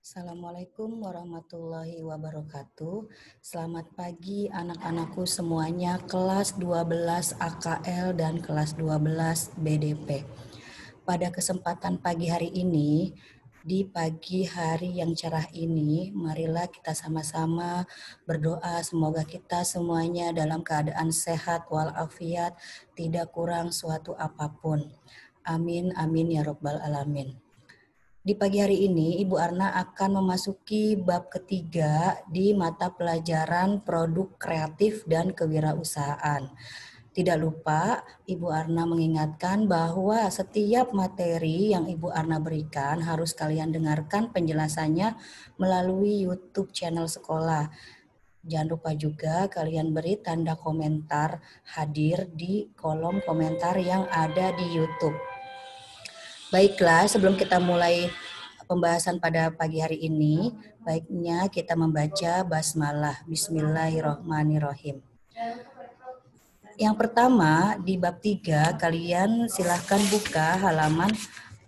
Assalamualaikum warahmatullahi wabarakatuh. Selamat pagi anak-anakku semuanya kelas 12 AKL dan kelas 12 BDP. Pada kesempatan pagi hari ini, di pagi hari yang cerah ini, marilah kita sama-sama berdoa semoga kita semuanya dalam keadaan sehat walafiat, tidak kurang suatu apapun. Amin, amin ya robbal alamin. Di pagi hari ini, Ibu Arna akan memasuki bab ketiga di mata pelajaran produk kreatif dan kewirausahaan. Tidak lupa, Ibu Arna mengingatkan bahwa setiap materi yang Ibu Arna berikan harus kalian dengarkan penjelasannya melalui YouTube channel sekolah. Jangan lupa juga kalian beri tanda komentar hadir di kolom komentar yang ada di YouTube. Baiklah, sebelum kita mulai pembahasan pada pagi hari ini, baiknya kita membaca basmalah. Bismillahirrahmanirrahim. Yang pertama, di bab 3, kalian silahkan buka halaman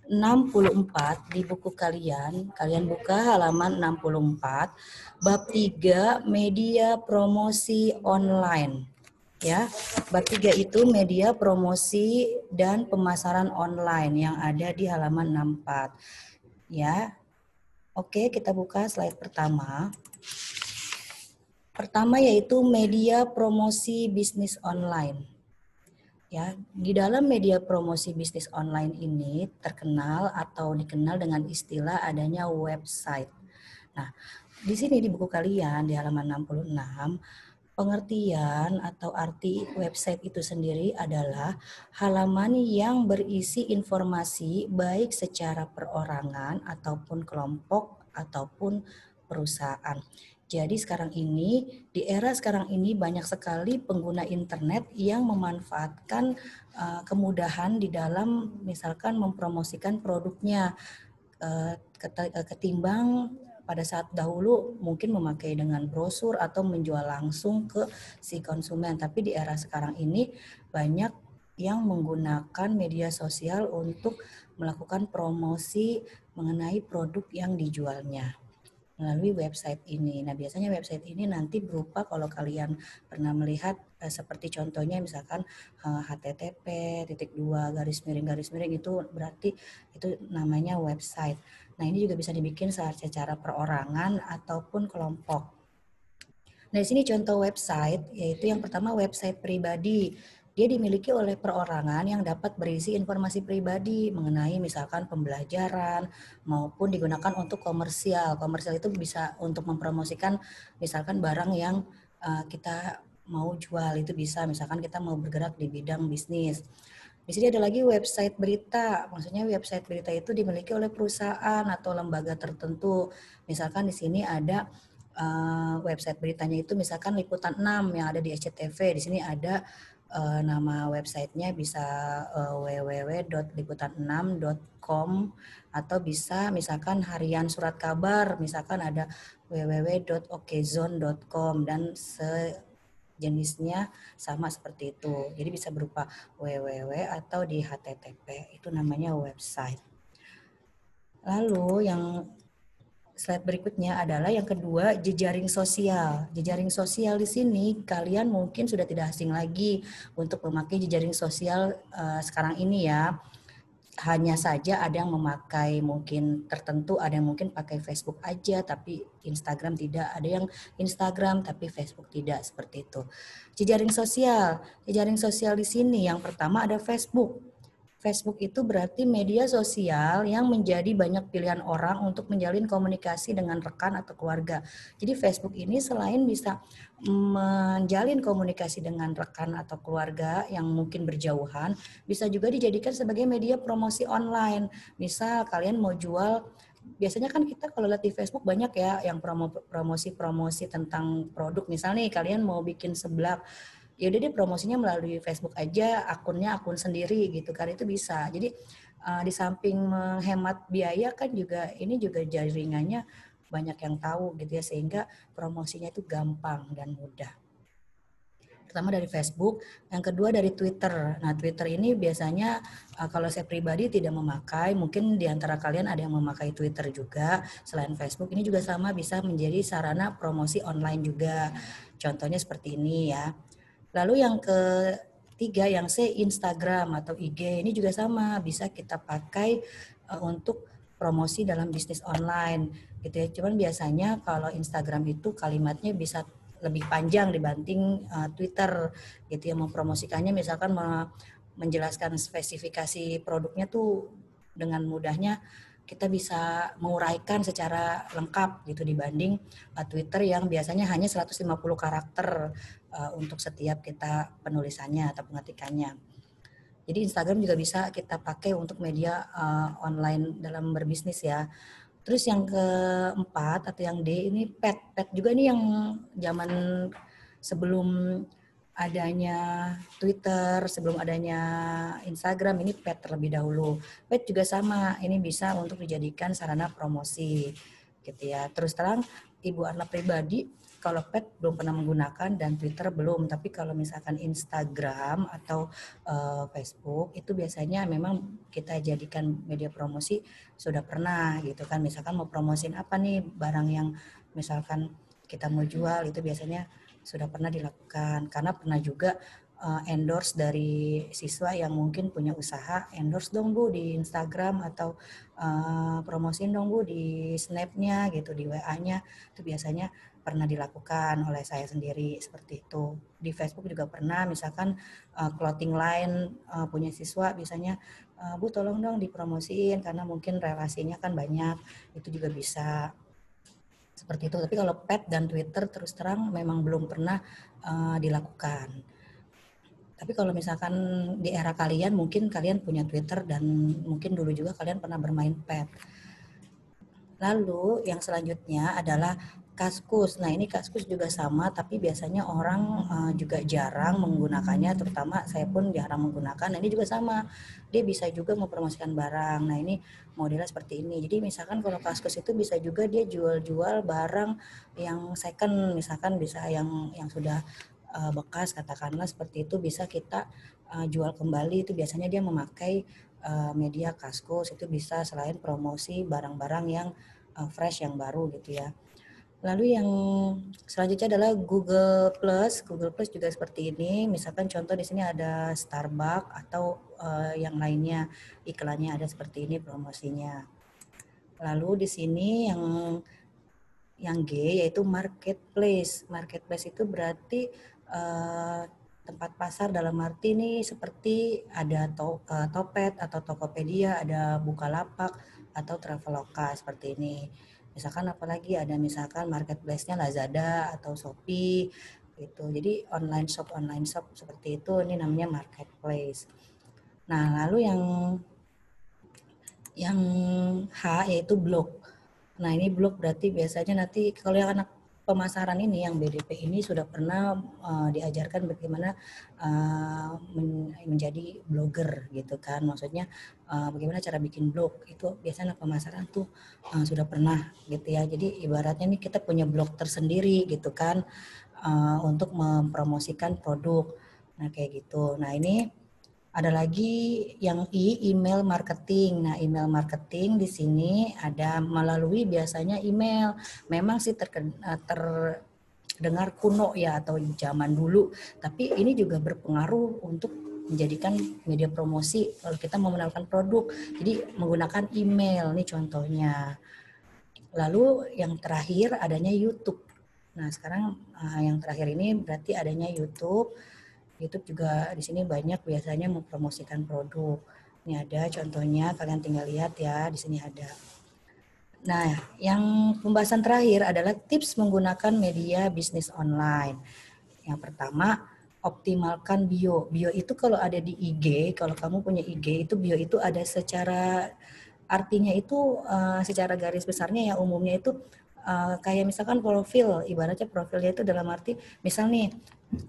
64 di buku kalian. Kalian buka halaman 64, bab 3, media promosi online. Ya, bab 3 itu media promosi dan pemasaran online yang ada di halaman 64. Ya. Oke, kita buka slide pertama. Pertama yaitu media promosi bisnis online. Ya, di dalam media promosi bisnis online ini terkenal atau dikenal dengan istilah adanya website. Nah, di sini di buku kalian di halaman 66, pengertian atau arti website itu sendiri adalah halaman yang berisi informasi baik secara perorangan ataupun kelompok ataupun perusahaan. Jadi sekarang ini, di era sekarang ini banyak sekali pengguna internet yang memanfaatkan kemudahan di dalam misalkan mempromosikan produknya ketimbang pada saat dahulu mungkin memakai dengan brosur atau menjual langsung ke si konsumen. Tapi di era sekarang ini banyak yang menggunakan media sosial untuk melakukan promosi mengenai produk yang dijualnya melalui website ini. Nah, biasanya website ini nanti berupa kalau kalian pernah melihat seperti contohnya misalkan http:// itu berarti itu namanya website. Nah, ini juga bisa dibikin secara perorangan ataupun kelompok. Nah, di sini contoh website, yaitu yang pertama website pribadi. Dia dimiliki oleh perorangan yang dapat berisi informasi pribadi mengenai misalkan pembelajaran maupun digunakan untuk komersial. Komersial itu bisa untuk mempromosikan misalkan barang yang kita mau jual, itu bisa misalkan kita mau bergerak di bidang bisnis. Di sini ada lagi website berita. Maksudnya website berita itu dimiliki oleh perusahaan atau lembaga tertentu. Misalkan di sini ada website beritanya itu misalkan Liputan 6 yang ada di SCTV. Di sini ada nama websitenya bisa www.liputan6.com atau bisa misalkan harian surat kabar, misalkan ada www.okezone.com dan sejenisnya sama seperti itu. Jadi bisa berupa www atau di http, itu namanya website. Lalu yang slide berikutnya adalah yang kedua, jejaring sosial. Jejaring sosial di sini kalian mungkin sudah tidak asing lagi untuk memakai jejaring sosial sekarang ini ya. Hanya saja ada yang memakai mungkin tertentu, ada yang mungkin pakai Facebook aja tapi Instagram tidak, ada yang Instagram tapi Facebook tidak, seperti itu. Jejaring sosial. Jejaring sosial di sini yang pertama ada Facebook. Facebook itu berarti media sosial yang menjadi banyak pilihan orang untuk menjalin komunikasi dengan rekan atau keluarga. Jadi Facebook ini selain bisa menjalin komunikasi dengan rekan atau keluarga yang mungkin berjauhan, bisa juga dijadikan sebagai media promosi online. Misal kalian mau jual, biasanya kan kita kalau lihat di Facebook banyak ya yang promosi-promosi tentang produk. Misal nih kalian mau bikin seblak, ya udah deh promosinya melalui Facebook aja, akunnya akun sendiri gitu kan, itu bisa. Jadi di samping menghemat biaya kan juga ini juga jaringannya banyak yang tahu gitu ya, sehingga promosinya itu gampang dan mudah. Pertama dari Facebook, yang kedua dari Twitter. Nah, Twitter ini biasanya kalau saya pribadi tidak memakai, mungkin di antara kalian ada yang memakai Twitter juga. Selain Facebook, ini juga sama bisa menjadi sarana promosi online juga. Contohnya seperti ini ya. Lalu yang ketiga, yang C, Instagram atau IG, ini juga sama, bisa kita pakai untuk promosi dalam bisnis online gitu ya. Cuman biasanya kalau Instagram itu kalimatnya bisa lebih panjang dibanding Twitter gitu ya, mempromosikannya misalkan menjelaskan spesifikasi produknya tuh dengan mudahnya kita bisa menguraikan secara lengkap gitu dibanding Twitter yang biasanya hanya 150 karakter untuk setiap kita penulisannya atau pengetikannya. Jadi Instagram juga bisa kita pakai untuk media online dalam berbisnis ya. Terus yang keempat atau yang D ini pet. Pet juga nih yang zaman sebelum adanya Twitter, sebelum adanya Instagram, ini pet terlebih dahulu. Pet juga sama, ini bisa untuk dijadikan sarana promosi gitu ya. Terus terang Ibu Arna pribadi kalau pet belum pernah menggunakan dan Twitter belum, tapi kalau misalkan Instagram atau Facebook itu biasanya memang kita jadikan media promosi sudah pernah gitu kan. Misalkan mau promosin apa nih barang yang misalkan kita mau jual, itu biasanya sudah pernah dilakukan. Karena pernah juga endorse dari siswa yang mungkin punya usaha, endorse dong Bu di Instagram atau promosiin dong Bu di Snap-nya gitu, di WA-nya. Itu biasanya pernah dilakukan oleh saya sendiri seperti itu. Di Facebook juga pernah, misalkan clothing line punya siswa biasanya, Bu tolong dong dipromosiin karena mungkin relasinya kan banyak, itu juga bisa seperti itu. Tapi kalau pet dan Twitter terus terang memang belum pernah dilakukan. Tapi kalau misalkan di era kalian, mungkin kalian punya Twitter dan mungkin dulu juga kalian pernah bermain pet. Lalu yang selanjutnya adalah Kaskus. Nah ini Kaskus juga sama, tapi biasanya orang juga jarang menggunakannya, terutama saya pun jarang menggunakan. Nah ini juga sama, dia bisa juga mempromosikan barang. Nah ini modelnya seperti ini. Jadi misalkan kalau Kaskus itu bisa juga dia jual-jual barang yang second, misalkan bisa yang sudah bekas, katakanlah seperti itu, bisa kita jual kembali. Itu biasanya dia memakai media Kaskus, itu bisa selain promosi barang-barang yang fresh, yang baru gitu ya. Lalu yang selanjutnya adalah Google Plus. Google Plus juga seperti ini. Misalkan contoh di sini ada Starbucks atau yang lainnya, iklannya ada seperti ini promosinya. Lalu di sini yang G yaitu marketplace. Marketplace itu berarti tempat pasar dalam arti ini seperti ada Topet atau Tokopedia, ada Bukalapak atau Traveloka seperti ini. Misalkan apalagi ada misalkan marketplace-nya Lazada atau Shopee gitu. Jadi online shop seperti itu, ini namanya marketplace. Nah, lalu yang H yaitu blog. Nah, ini blog berarti biasanya nanti kalau yang anak pemasaran ini, yang BDP ini sudah pernah diajarkan bagaimana menjadi blogger gitu kan. Maksudnya bagaimana cara bikin blog, itu biasanya anak pemasaran tuh sudah pernah gitu ya. Jadi ibaratnya nih kita punya blog tersendiri gitu kan untuk mempromosikan produk. Nah, kayak gitu. Nah, ini ada lagi yang email marketing. Nah, email marketing di sini ada melalui biasanya email. Memang sih terdengar kuno ya atau zaman dulu, tapi ini juga berpengaruh untuk menjadikan media promosi kalau kita mau menawarkan produk. Jadi menggunakan email nih contohnya. Lalu yang terakhir adanya YouTube. Nah, sekarang yang terakhir ini berarti adanya YouTube. YouTube juga di sini banyak biasanya mempromosikan produk. Ini ada contohnya, kalian tinggal lihat ya, di sini ada. Nah, yang pembahasan terakhir adalah tips menggunakan media bisnis online. Yang pertama, optimalkan bio. Bio itu kalau ada di IG, kalau kamu punya IG, itu bio itu ada secara, artinya itu secara garis besarnya ya, umumnya itu kayak misalkan profil, ibaratnya profilnya itu dalam arti, misal nih,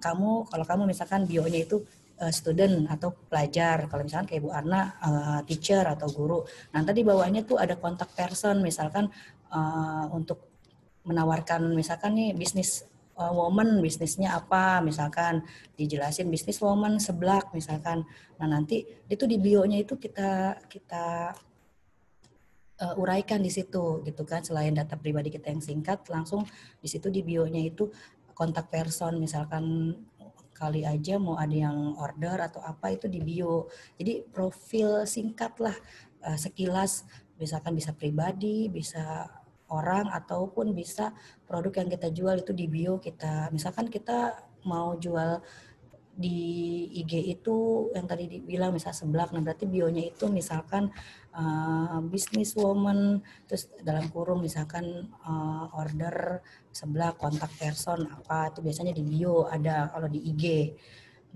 kalau kamu misalkan bionya itu student atau pelajar, kalau misalkan kayak Bu Arna teacher atau guru, nanti di bawahnya tuh ada kontak person, misalkan untuk menawarkan misalkan nih bisnis woman bisnisnya apa, misalkan dijelasin bisnis woman seblak misalkan. Nah nanti itu di bio-nya itu kita uraikan di situ gitu kan, selain data pribadi kita yang singkat, langsung di situ di bio-nya itu kontak person, misalkan kali aja mau ada yang order atau apa itu di bio. Jadi profil singkat lah, sekilas, misalkan bisa pribadi, bisa orang, ataupun bisa produk yang kita jual itu di bio kita. Misalkan kita mau jual di IG itu yang tadi dibilang misal seblak, nah berarti bionya itu misalkan business woman, terus dalam kurung misalkan order seblak, kontak person apa, itu biasanya di bio ada kalau di IG.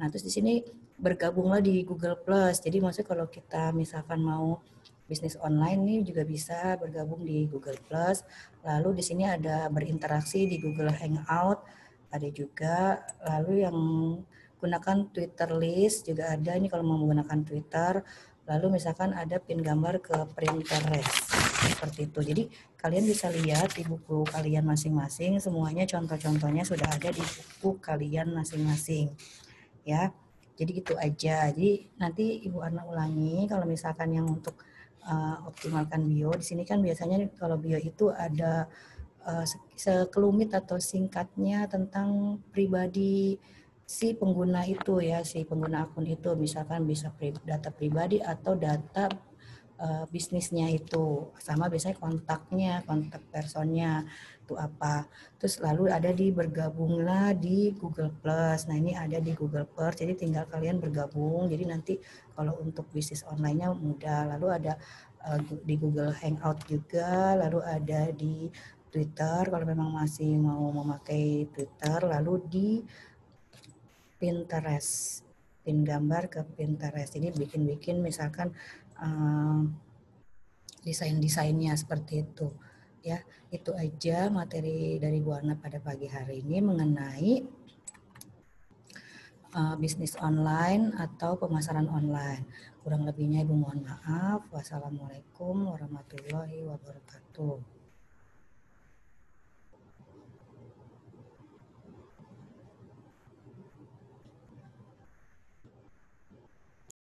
Nah terus di sini bergabunglah di Google Plus, jadi maksudnya kalau kita misalkan mau bisnis online nih juga bisa bergabung di Google Plus. Lalu di sini ada berinteraksi di Google Hangout, ada juga. Lalu yang gunakan Twitter list juga ada, ini kalau mau menggunakan Twitter. Lalu misalkan ada pin gambar ke Pinterest seperti itu. Jadi kalian bisa lihat di buku kalian masing-masing, semuanya contoh-contohnya sudah ada di buku kalian masing-masing ya. Jadi gitu aja. Jadi nanti Ibu Arna ulangi kalau misalkan yang untuk optimalkan bio. Di sini kan biasanya kalau bio itu ada sekelumit atau singkatnya tentang pribadi si pengguna itu ya, si pengguna akun itu, misalkan bisa data pribadi atau data bisnisnya itu, sama biasanya kontaknya, kontak personnya itu apa. Terus lalu ada di bergabunglah di Google Plus. Nah ini ada di Google Plus, jadi tinggal kalian bergabung. Jadi nanti kalau untuk bisnis online-nya mudah. Lalu ada di Google Hangout juga, lalu ada di Twitter kalau memang masih mau memakai Twitter, lalu di Pinterest, pin gambar ke Pinterest. Ini bikin-bikin misalkan desain-desainnya seperti itu. Ya, itu aja materi dari Bu Ana pada pagi hari ini mengenai bisnis online atau pemasaran online. Kurang lebihnya Ibu mohon maaf. Wassalamualaikum warahmatullahi wabarakatuh.